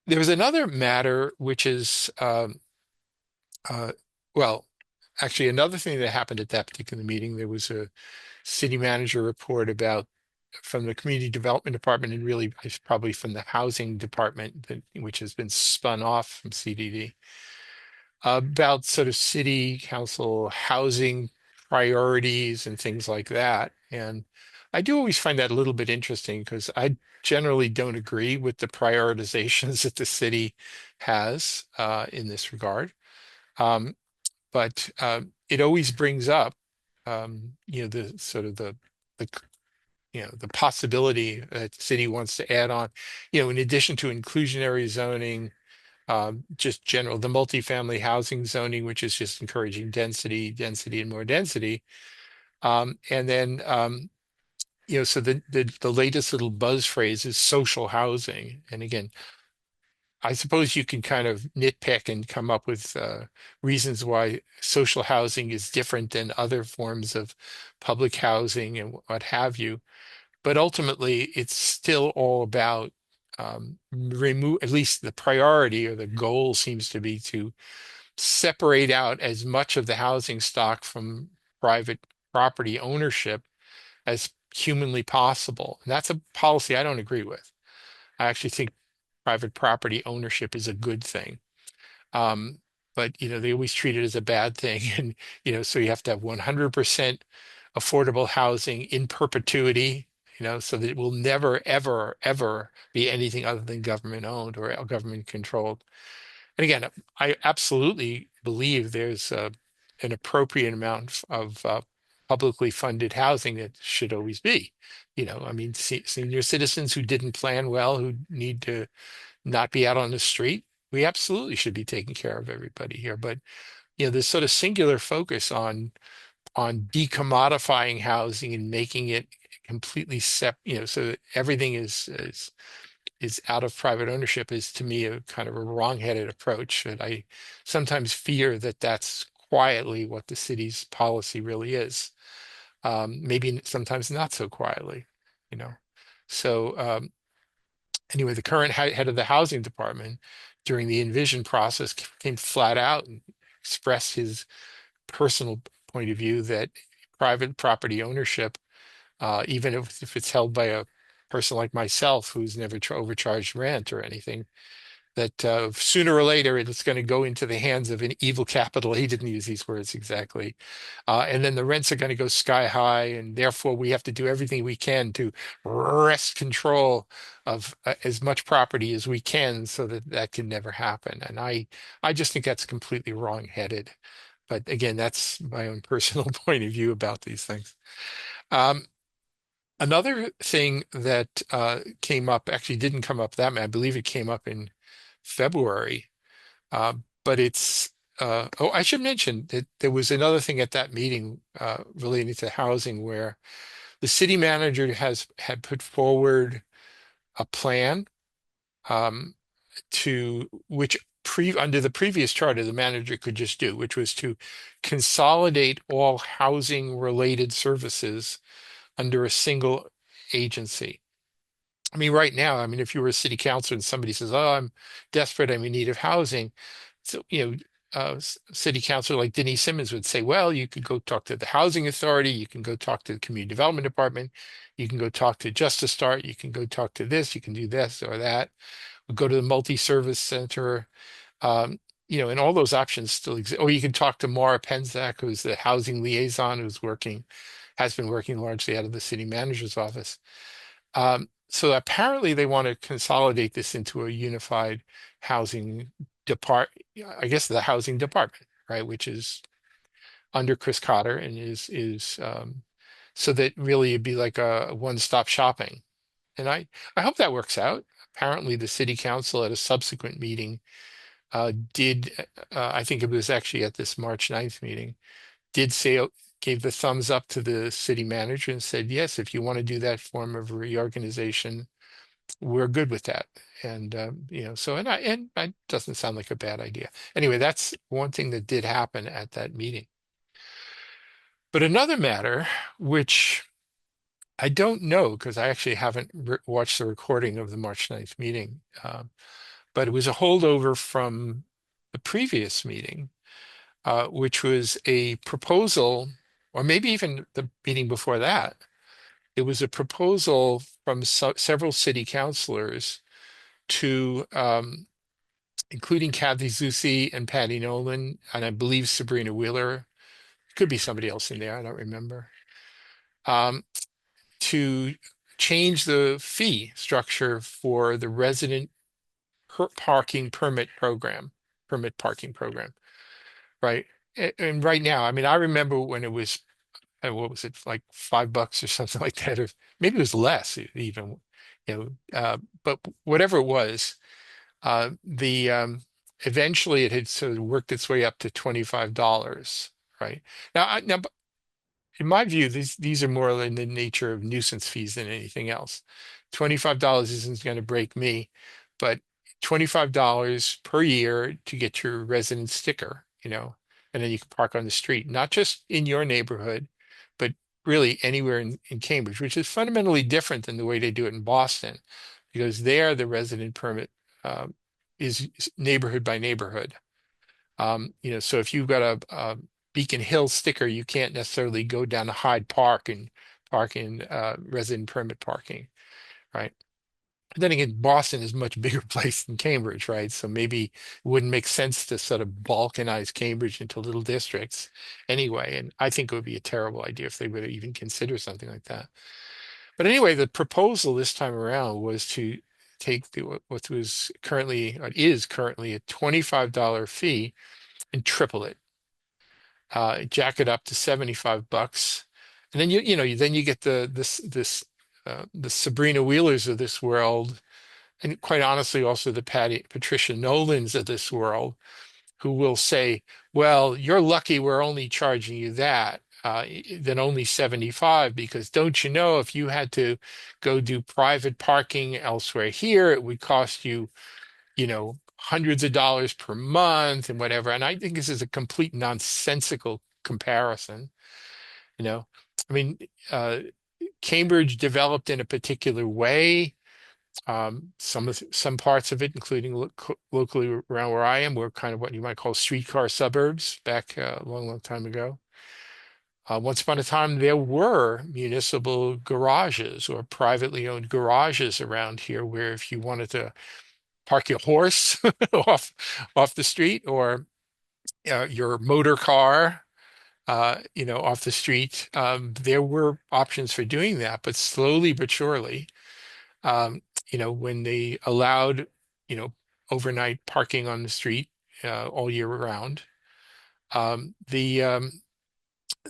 There was another matter, which is, uh, well, actually, another thing that happened at that particular meeting. There was a city manager report about from the community development department, and really it's probably from the housing department, which has been spun off from CDD, about sort of city council housing priorities and things like that. And I do always find that a little bit interesting because I generally don't agree with the prioritizations that the city has in this regard. Um, but it always brings up, the sort of the the possibility that the city wants to add on, in addition to inclusionary zoning, just general, the multifamily housing zoning, which is just encouraging density, density, and more density. And then, so the latest little buzz phrase is social housing. And again, I suppose you can kind of nitpick and come up with reasons why social housing is different than other forms of public housing and what have you. But ultimately, it's still all about remove, at least the priority or the goal seems to be to separate out as much of the housing stock from private property ownership as humanly possible. And that's a policy I don't agree with. I actually think private property ownership is a good thing. Um, but they always treat it as a bad thing. And so you have to have 100% affordable housing in perpetuity, so that it will never, ever, ever be anything other than government owned or government controlled. And again, I absolutely believe there's an appropriate amount of publicly funded housing that should always be. I mean, senior citizens who didn't plan well, who need to not be out on the street, we absolutely should be taking care of everybody here. But this sort of singular focus on decommodifying housing and making it completely so that everything is out of private ownership is to me a kind of a wrong-headed approach. And I sometimes fear that that's quietly what the city's policy really is. Maybe sometimes not so quietly, you know. So anyway, the current head of the housing department during the envision process came flat out and expressed his personal point of view that private property ownership, even if it's held by a person like myself who's never overcharged rent or anything, that sooner or later it's going to go into the hands of an evil capital. He didn't use these words exactly. And then the rents are going to go sky high, and therefore we have to do everything we can to wrest control of as much property as we can so that that can never happen. And I just think that's completely wrong-headed. But again, that's my own personal point of view about these things. Um, Another thing that came up, actually didn't come up that much. I believe it came up in February, but oh, I should mention that there was another thing at that meeting relating to housing where the city manager had put forward a plan um, to which under the previous charter the manager could just do, which was to consolidate all housing related services under a single agency. I mean, right now, I mean, if you were a city councilor and somebody says, "Oh, I'm desperate, I'm in need of housing," so city councilor like Denise Simmons would say, "Well, you could go talk to the housing authority, you can go talk to the community development department, you can go talk to Justice Start, you can go talk to this, you can do this or that, go to the multi-service center." And all those options still exist. Or you can talk to Maura Penzak, who's the housing liaison, has been working largely out of the city manager's office. So apparently they want to consolidate this into a unified housing I guess the housing department, right, which is under Chris Cotter and is so that really it'd be like a one-stop shopping. And I hope that works out. Apparently the city council at a subsequent meeting did, I think it was actually at this March 9th meeting, did say, gave the thumbs up to the city manager and said, yes, if you want to do that form of reorganization, we're good with that. And so and it doesn't sound like a bad idea. Anyway, that's one thing that did happen at that meeting. But another matter, which I don't know because I actually haven't watched the recording of the March 9th meeting, but it was a holdover from the previous meeting, which was a proposal, or maybe even the meeting before that. It was a proposal from several city councilors to, including Kathy Zusi and Patty Nolan, and I believe Sabrina Wheeler. Could be somebody else in there, I don't remember. Um, to change the fee structure for the resident parking permit parking program, right? And right now, I mean, I remember when it was, what was it, like $5 or something like that, or maybe it was less even, but whatever it was, the eventually it had sort of worked its way up to $25, right? Now, in my view, these are more in the nature of nuisance fees than anything else. $25 isn't going to break me, but $25 per year to get your resident sticker, and then you can park on the street, not just in your neighborhood, but really anywhere in Cambridge, which is fundamentally different than the way they do it in Boston, because there the resident permit is neighborhood by neighborhood. So if you've got a Beacon Hill sticker, you can't necessarily go down to Hyde Park and park in resident permit parking, right? But then again, Boston is a much bigger place than Cambridge, right? So maybe it wouldn't make sense to sort of balkanize Cambridge into little districts anyway. And I think it would be a terrible idea if they would even consider something like that. But anyway, the proposal this time around was to take what is currently a $25 fee and triple it, jack it up to $75, and then then you get the Sabrina Wheelers of this world, and quite honestly also the Patricia Nolans of this world, who will say, well, you're lucky we're only charging you that, than only 75, because don't you know, if you had to go do private parking elsewhere here, it would cost you, hundreds of dollars per month and whatever. And I think this is a complete nonsensical comparison. You know, I mean, uh, Cambridge developed in a particular way. Some parts of it, including locally around where I am, were kind of what you might call streetcar suburbs back a long, long time ago. Once upon a time, there were municipal garages or privately owned garages around here, where if you wanted to park your horse off off the street, or your motor car, off the street. There were options for doing that, but slowly but surely, when they allowed, you know, overnight parking on the street all year round, um, the um,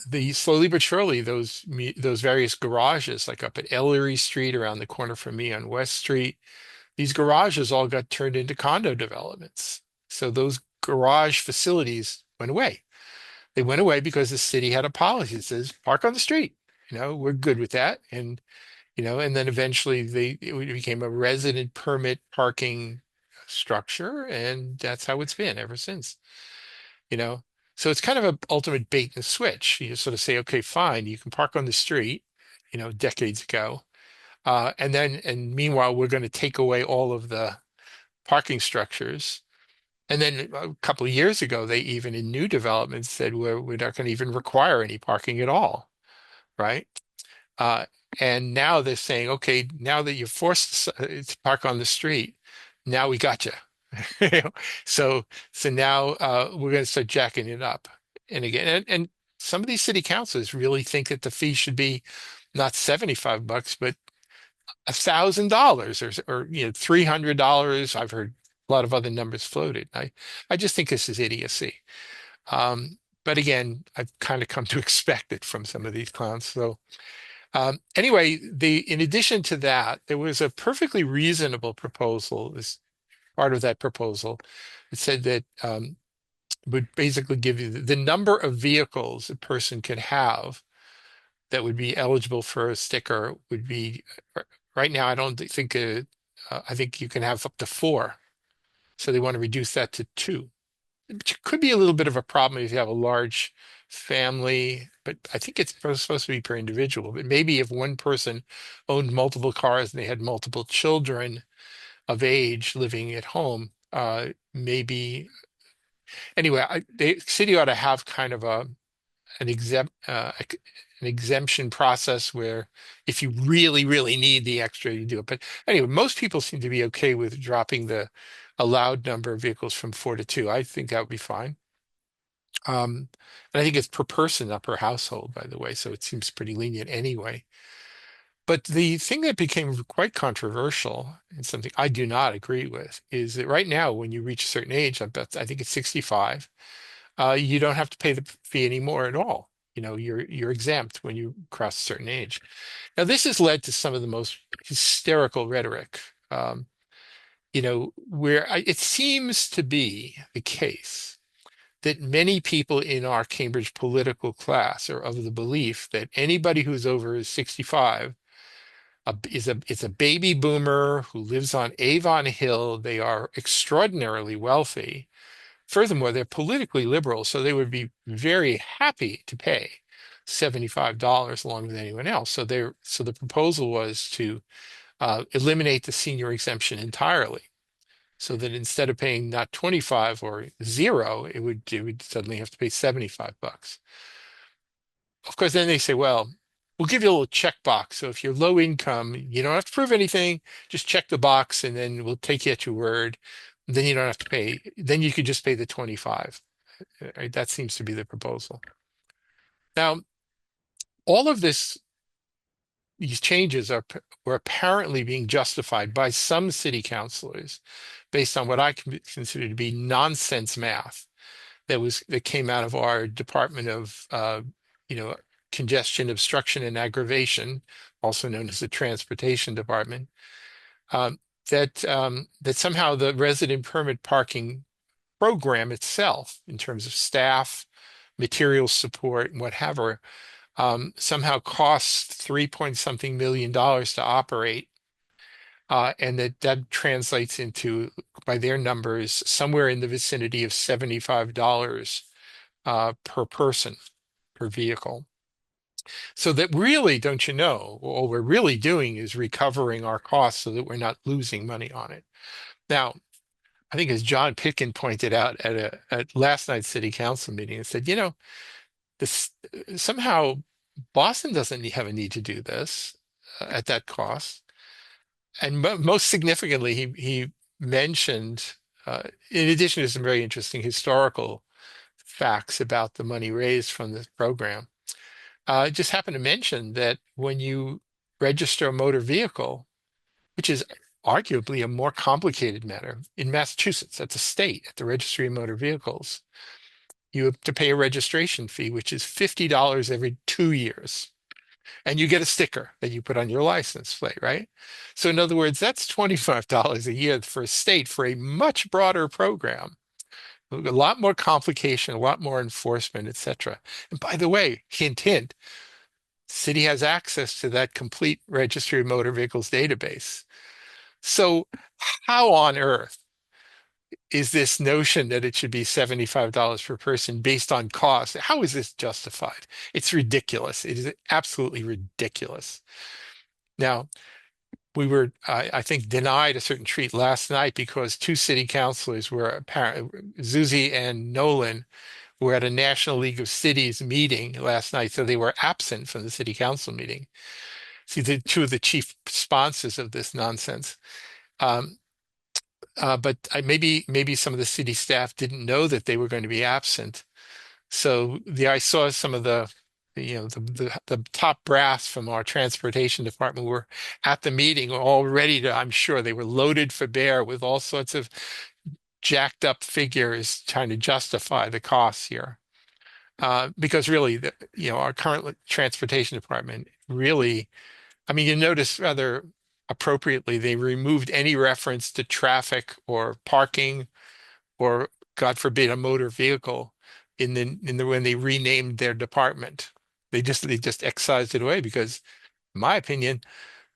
the slowly but surely those various garages, like up at Ellery Street, around the corner from me on West Street, these garages all got turned into condo developments. So those garage facilities went away. They went away because the city had a policy that says park on the street. We're good with that. And then eventually it became a resident permit parking structure, and that's how it's been ever since. You know. So it's kind of an ultimate bait and switch. You sort of say, okay, fine, you can park on the street, decades ago. And meanwhile, we're going to take away all of the parking structures. And then a couple of years ago, they even in new developments said we're not going to even require any parking at all, right? Uh, and now they're saying, okay, now that you're forced to park on the street, now we got you. You know? So now we're going to start jacking it up. And again, and some of these city councils really think that the fee should be not $75, but $1,000 or $300. I've heard a lot of other numbers floated. I just think this is idiocy. But again, I've kind of come to expect it from some of these clowns. So anyway, in addition to that, there was a perfectly reasonable proposal. This part of that proposal, it said that would basically give you the number of vehicles a person could have that would be eligible for a sticker would be, right now, I don't think, I think you can have up to 4. So they want to reduce that to 2, which could be a little bit of a problem if you have a large family, but I think it's supposed to be per individual. But maybe if one person owned multiple cars and they had multiple children, of age living at home, maybe anyway, the city ought to have kind of an exemption process where if you really, really need the extra, you do it. But anyway, most people seem to be okay with dropping the allowed number of vehicles from four to two. I think that would be fine. And I think it's per person, not per household, by the way, so it seems pretty lenient anyway. But the thing that became quite controversial and something I do not agree with is that right now, when you reach a certain age, I think it's 65, you don't have to pay the fee anymore at all. You're exempt when you cross a certain age. Now, this has led to some of the most hysterical rhetoric. Where it seems to be the case that many people in our Cambridge political class are of the belief that anybody who's over 65 is a baby boomer who lives on Avon Hill. They are extraordinarily wealthy. Furthermore, they're politically liberal, so they would be very happy to pay $75 along with anyone else. So the proposal was to eliminate the senior exemption entirely, so that instead of paying not 25 or zero, it would suddenly have to pay $75. Of course, then they say, well, we'll give you a little checkbox. So if you're low income, you don't have to prove anything. Just check the box, and then we'll take you at your word. Then you don't have to pay. Then you could just pay the 25. Right? That seems to be the proposal. Now, all of these changes were apparently being justified by some city councilors based on what I consider to be nonsense math that came out of our Department of you know Congestion, Obstruction, and Aggravation, also known as the Transportation Department, um, that somehow the resident permit parking program itself, in terms of staff, material support, and whatever, somehow costs 3 point something million dollars to operate, and that translates into, by their numbers, somewhere in the vicinity of $75 per person per vehicle. So that really, don't you know, all we're really doing is recovering our costs so that we're not losing money on it. Now, I think as John Pitkin pointed out at last night's city council meeting, and said, this somehow Boston doesn't have a need to do this at that cost. And most significantly, he mentioned, in addition to some very interesting historical facts about the money raised from this program, just happened to mention that when you register a motor vehicle, which is arguably a more complicated matter in Massachusetts, at the state, at the Registry of Motor Vehicles, you have to pay a registration fee, which is $50 every 2 years. And you get a sticker that you put on your license plate, right? So in other words, that's $25 a year for a state for a much broader program, a lot more complication, a lot more enforcement, etc. And by the way, hint, hint, city has access to that complete registry of motor vehicles database. So how on earth is this notion that it should be $75 per person based on cost? How is this justified? It's ridiculous. It is absolutely ridiculous. Now, we were, I think, denied a certain treat last night because two city councilors were apparently, Zuzi and Nolan, were at a National League of Cities meeting last night, so they were absent from the city council meeting. See, the two of the chief sponsors of this nonsense. Um, but maybe some of the city staff didn't know that they were going to be absent. So I saw some of the top brass from our transportation department were at the meeting, all ready to, I'm sure they were loaded for bear with all sorts of jacked up figures trying to justify the costs here. Because really, our current transportation department really, I mean, you notice rather appropriately, they removed any reference to traffic or parking or, God forbid, a motor vehicle when they renamed their department. They just excised it away because, in my opinion,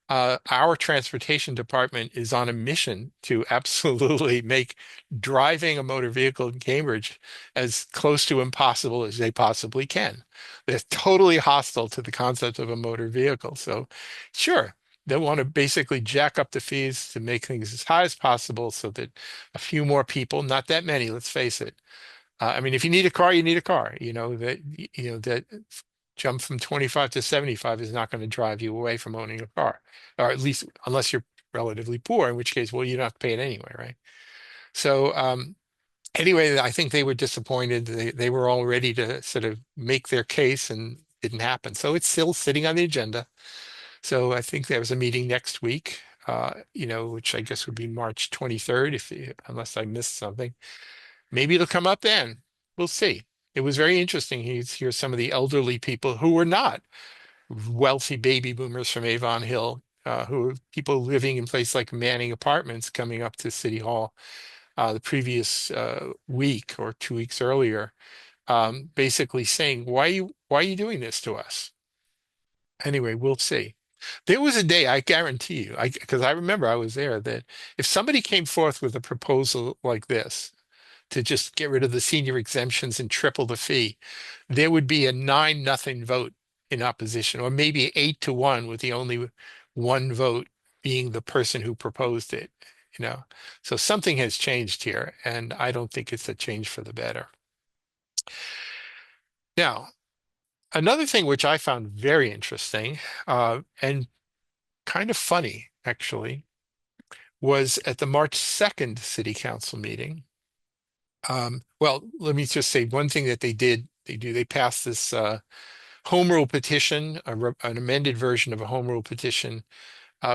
our transportation department is on a mission to absolutely make driving a motor vehicle in Cambridge as close to impossible as they possibly can. They're totally hostile to the concept of a motor vehicle. So, sure, They want to basically jack up the fees to make things as high as possible so that a few more people, not that many, let's face it. I mean, if you need a car, you need a car. That jump from 25 to 75 is not going to drive you away from owning a car, or at least unless you're relatively poor, in which case, well, you don't have to pay it anyway, right? So anyway, I think they were disappointed. They were all ready to sort of make their case and didn't happen. So it's still sitting on the agenda. So I think there was a meeting next week, which I guess would be March 23rd, unless I missed something. Maybe it'll come up then. We'll see. It was very interesting. Hear some of the elderly people who were not wealthy baby boomers from Avon Hill, who were people living in places like Manning Apartments coming up to City Hall the previous week or 2 weeks earlier, basically saying, why are you doing this to us? Anyway, we'll see. There was a day, I guarantee you, because I remember I was there, that if somebody came forth with a proposal like this to just get rid of the senior exemptions and triple the fee, there would be a 9-0 vote in opposition, or maybe 8-1, with the only one vote being the person who proposed it, you know. So something has changed here, and I don't think it's a change for the better. Now, another thing which I found very interesting, and kind of funny, actually, was at the March 2nd City Council meeting. Well, let me just say one thing that they passed this home rule petition, an amended version of a home rule petition,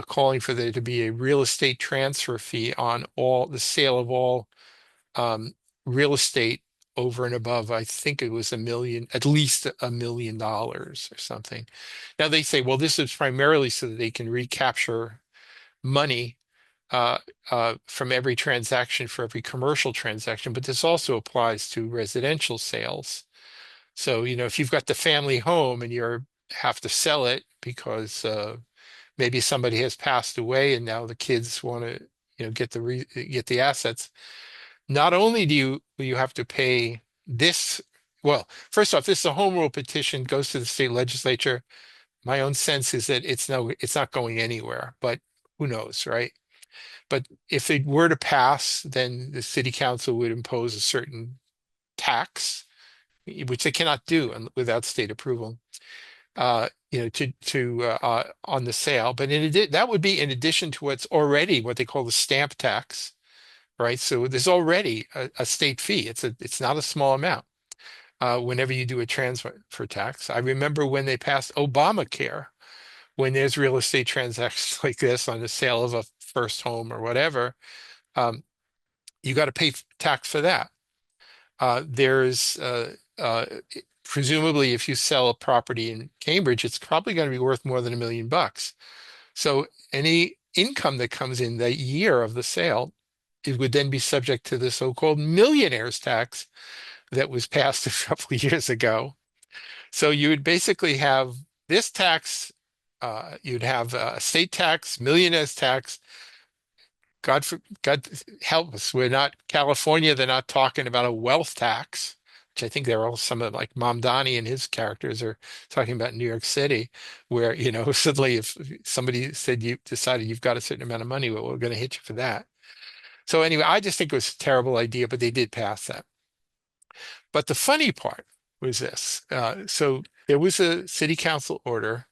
calling for there to be a real estate transfer fee on all the sale of all um, real estate over and above. I think it was at least $1 million or something. Now they say, well, this is primarily so that they can recapture money uh, from every transaction for every commercial transaction, but this also applies to residential sales. So, if you've got the family home and you have to sell it because maybe somebody has passed away and now the kids want to, get the assets. Not only will you have to pay this, well, first off, this is a home rule petition, goes to the state legislature. My own sense is that it's not going anywhere, but who knows, right? But if it were to pass, then the city council would impose a certain tax, which they cannot do without state approval, on the sale. But that would be in addition to what's already what they call the stamp tax, right? So there's already a state fee. It's not a small amount. Whenever you do a transfer tax, I remember when they passed Obamacare, when there's real estate transactions like this on the sale of a first home or whatever, um, you got to pay tax for that. There's presumably if you sell a property in Cambridge, it's probably going to be worth more than $1 million. So any income that comes in the year of the sale, it would then be subject to the so-called millionaire's tax that was passed a couple of years ago. So you would basically have this tax, you'd have a state tax, millionaire's tax. God help us. We're not California. They're not talking about a wealth tax, which I think they're all some of like Mamdani and his characters are talking about in New York City, where, suddenly if somebody said you decided you've got a certain amount of money, well, we're going to hit you for that. So anyway, I just think it was a terrible idea, but they did pass that. But the funny part was this. So there was a city council order,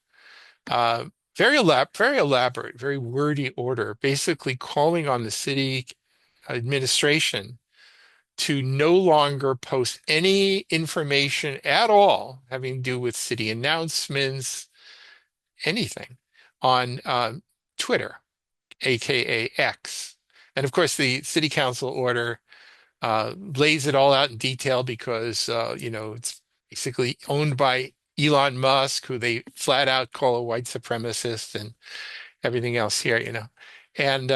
uh, very elaborate, very wordy order, basically calling on the city administration to no longer post any information at all having to do with city announcements, anything on Twitter, aka X. And of course, the city council order lays it all out in detail because it's basically owned by Elon Musk, who they flat out call a white supremacist and everything else here. And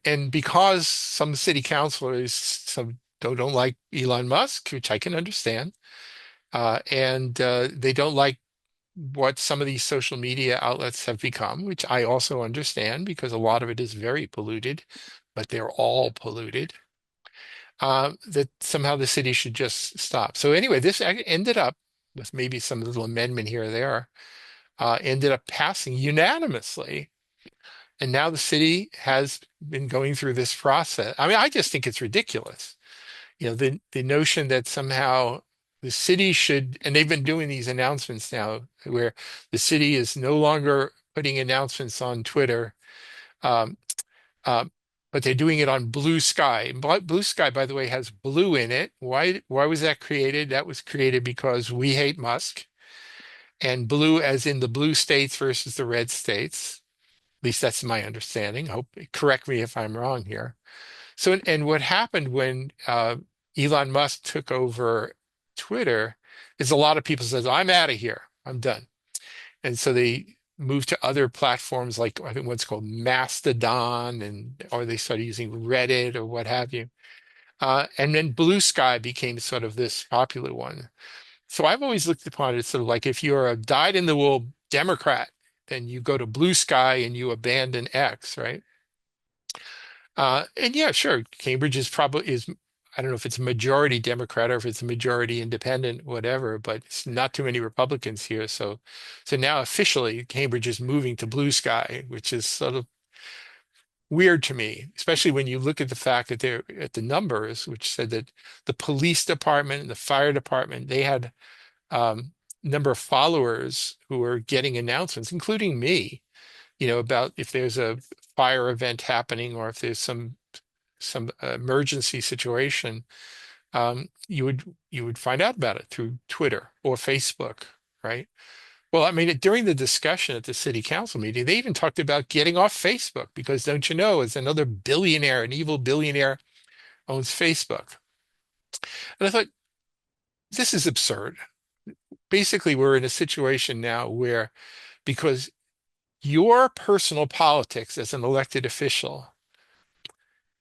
and because some city councilors some don't like Elon Musk, which I can understand, and they don't like what some of these social media outlets have become, which I also understand because a lot of it is very polluted, but they're all polluted. That somehow the city should just stop. So anyway, this ended up with maybe some little amendment here or there. ended up passing unanimously. And now the city has been going through this process. I mean, I just think it's ridiculous. The notion that somehow the city should, and they've been doing these announcements now where the city is no longer putting announcements on Twitter, um, um, but they're doing it on Blue Sky. Blue Sky, by the way, has blue in it. Why was that created? That was created because we hate Musk, and blue as in the blue states versus the red states. At least that's my understanding. Hope correct me if I'm wrong here. So, and what happened when Elon Musk took over Twitter is a lot of people said, "I'm out of here. I'm done." And so they moved to other platforms like I think what's called Mastodon, and or they started using Reddit or what have you. And then Blue Sky became sort of this popular one. So I've always looked upon it sort of like if you're a dyed-in-the-wool Democrat, then you go to Blue Sky and you abandon X, right? And yeah, sure, Cambridge is I don't know if it's a majority Democrat or if it's a majority independent, whatever, but it's not too many Republicans here. So now officially Cambridge is moving to Blue Sky, which is sort of weird to me, especially when you look at the fact that they're at the numbers, which said that the police department and the fire department, they had number of followers who were getting announcements, including me, about if there's a fire event happening or if there's some emergency situation, you would find out about it through Twitter or Facebook, right? Well, I mean, during the discussion at the city council meeting, they even talked about getting off Facebook because don't you know, it's another billionaire, an evil billionaire owns Facebook. And I thought, this is absurd. Basically, we're in a situation now where because your personal politics as an elected official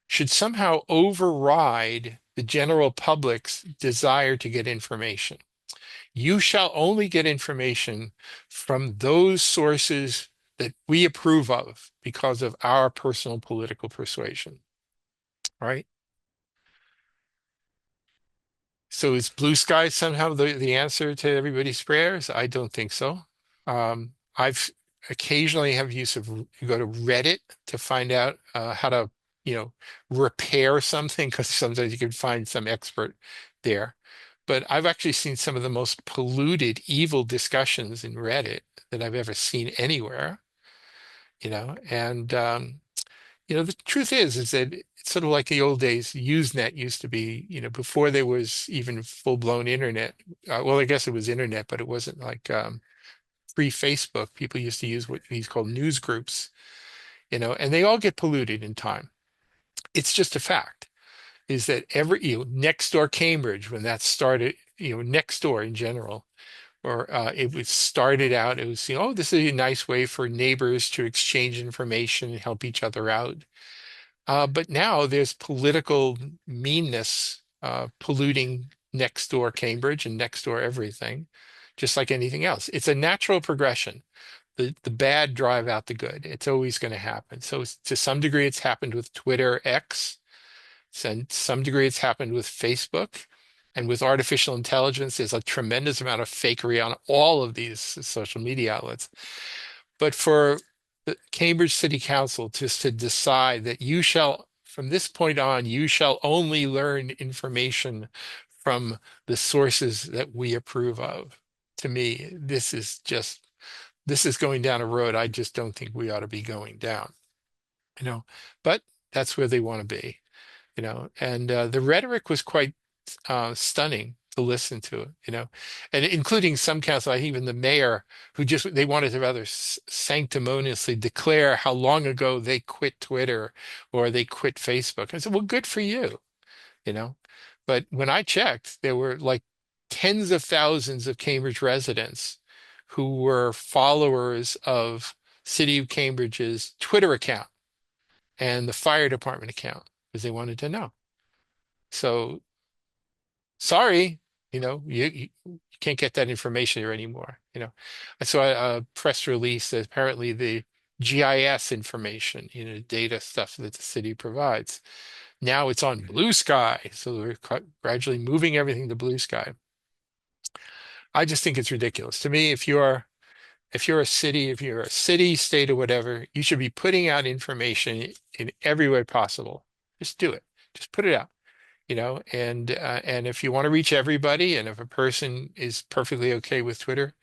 should somehow override the general public's desire to get information. You shall only get information from those sources that we approve of because of our personal political persuasion, right? So is blue sky somehow the answer to everybody's prayers? I don't think so. I've occasionally have use of go to Reddit to find out how to, you know, repair something because sometimes you can find some expert there. But I've actually seen some of the most polluted, evil discussions in Reddit that I've ever seen anywhere, and the truth is that it's sort of like the old days. Usenet used to be, before there was even full-blown internet. Well, I guess it was internet, but it wasn't like pre-Facebook. People used to use what these called news groups, and they all get polluted in time. It's just a fact. Is that every, next door Cambridge, when that started, next door in general, or it was started out, it was, oh, this is a nice way for neighbors to exchange information and help each other out. But now there's political meanness polluting next door Cambridge and next door everything, just like anything else. It's a natural progression. The bad drive out the good. It's always going to happen. So to some degree, it's happened with Twitter X. To some degree, it's happened with Facebook. And with artificial intelligence, there's a tremendous amount of fakery on all of these social media outlets. But for the Cambridge City Council just to decide that from this point on, you shall only learn information from the sources that we approve of. To me, this is going down a road I just don't think we ought to be going down, but that's where they want to be, and the rhetoric was quite stunning to listen to, and including some council, even the mayor, they wanted to rather sanctimoniously declare how long ago they quit Twitter or they quit Facebook. I said, well, good for you, you know. But when I checked, there were like tens of thousands of Cambridge residents who were followers of City of Cambridge's Twitter account and the fire department account because they wanted to know. So sorry, you can't get that information here anymore. I saw a press release that apparently the GIS information, data stuff that the city provides. Now it's on Blue Sky, so we're gradually moving everything to Blue Sky. I just think it's ridiculous. To me, if you're if you're a city, state, or whatever, you should be putting out information in every way possible. Just do it. Just put it out, and if you want to reach everybody, and if a person is perfectly okay with Twitter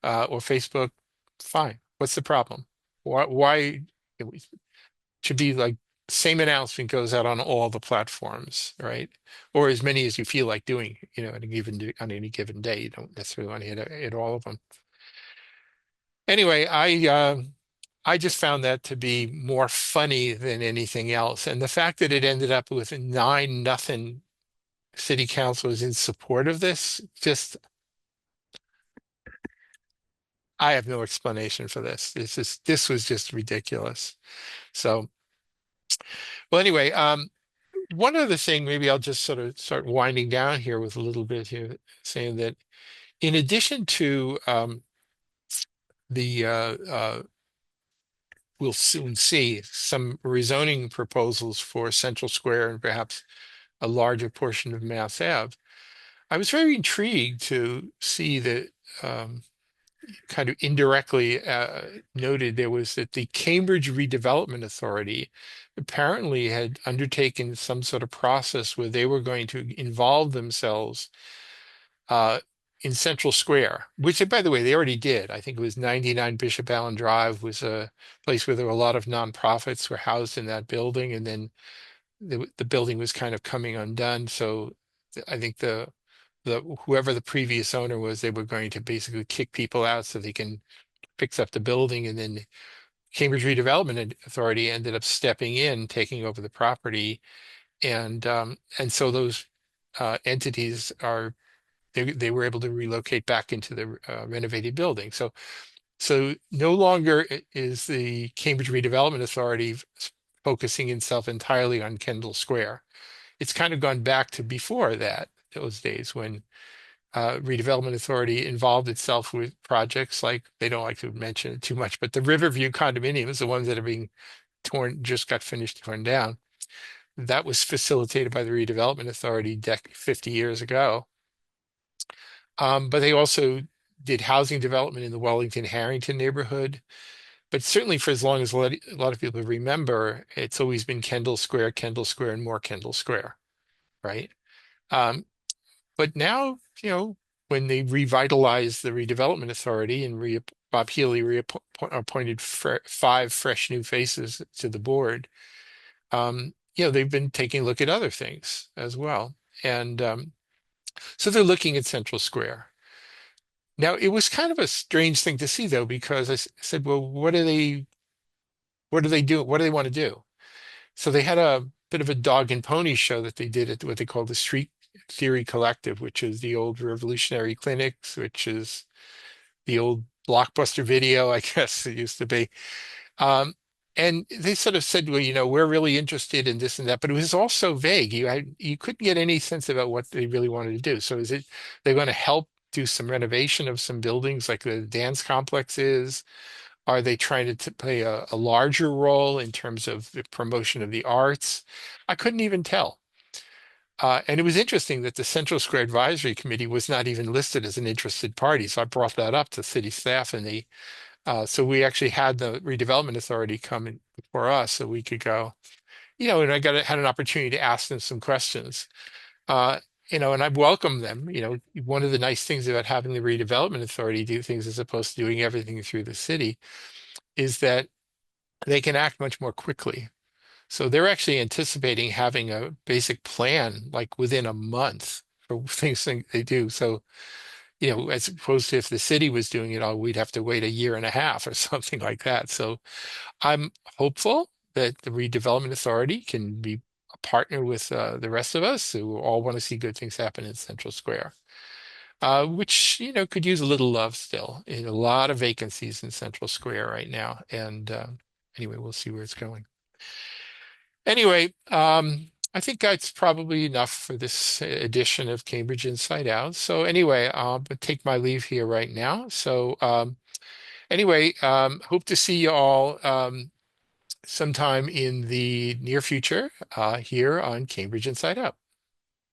or Facebook, fine. What's the problem? Why it should be like same announcement goes out on all the platforms, right? Or as many as you feel like doing, on any given day. You don't necessarily want to hit all of them. Anyway, I just found that to be more funny than anything else. And the fact that it ended up with 9-0 city council is in support of this, just I have no explanation for this. This was just ridiculous. So, well, anyway, one other thing, maybe I'll just sort of start winding down here with a little bit here, saying that in addition to the we'll soon see some rezoning proposals for Central Square and perhaps a larger portion of Mass Ave. I was very intrigued to see that kind of indirectly noted there was that the Cambridge Redevelopment Authority apparently had undertaken some sort of process where they were going to involve themselves uh, in Central Square, which, by the way, they already did. I think it was 99 Bishop Allen Drive was a place where there were a lot of nonprofits were housed in that building, and then the building was kind of coming undone. So I think the whoever the previous owner was, they were going to basically kick people out so they can fix up the building, and then Cambridge Redevelopment Authority ended up stepping in, taking over the property, and so those entities are they were able to relocate back into the renovated building. So no longer is the Cambridge Redevelopment Authority focusing itself entirely on Kendall Square. It's kind of gone back to before that, those days when Redevelopment Authority involved itself with projects like, they don't like to mention it too much, but the Riverview condominiums, the ones that are being just got finished torn down, that was facilitated by the Redevelopment Authority 50 years ago. But they also did housing development in the Wellington Harrington neighborhood. But certainly for as long as a lot of people remember, it's always been Kendall Square, and more Kendall Square, right? Um, but now, when they revitalized the Redevelopment Authority and Bob Healy appointed 5 fresh new faces to the board, they've been taking a look at other things as well. And so they're looking at Central Square. Now, it was kind of a strange thing to see, though, because I said, well, what do they do? What do they want to do? So they had a bit of a dog and pony show that they did at what they call the Street Theory Collective, which is the old Revolutionary Clinics, which is the old Blockbuster Video, I guess it used to be. Um, and they sort of said, well, we're really interested in this and that, but it was all so vague. You couldn't get any sense about what they really wanted to do. So is it they're going to help do some renovation of some buildings like the dance complex is? Are they trying to play a larger role in terms of the promotion of the arts? I couldn't even tell. And it was interesting that the Central Square Advisory Committee was not even listed as an interested party. So I brought that up to city staff, and so we actually had the Redevelopment Authority come in before us a week ago, and had an opportunity to ask them some questions. Uh, and I welcome them. One of the nice things about having the Redevelopment Authority do things as opposed to doing everything through the city is that they can act much more quickly. So they're actually anticipating having a basic plan like within a month for things they do. So, as opposed to if the city was doing it all, we'd have to wait a year and a half or something like that. So I'm hopeful that the Redevelopment Authority can be a partner with the rest of us who all want to see good things happen in Central Square, which, could use a little love still. A lot of vacancies in Central Square right now. And anyway, we'll see where it's going. Anyway, I think that's probably enough for this edition of Cambridge Inside Out. So anyway, I'll take my leave here right now. So anyway, hope to see you all sometime in the near future here on Cambridge Inside Out.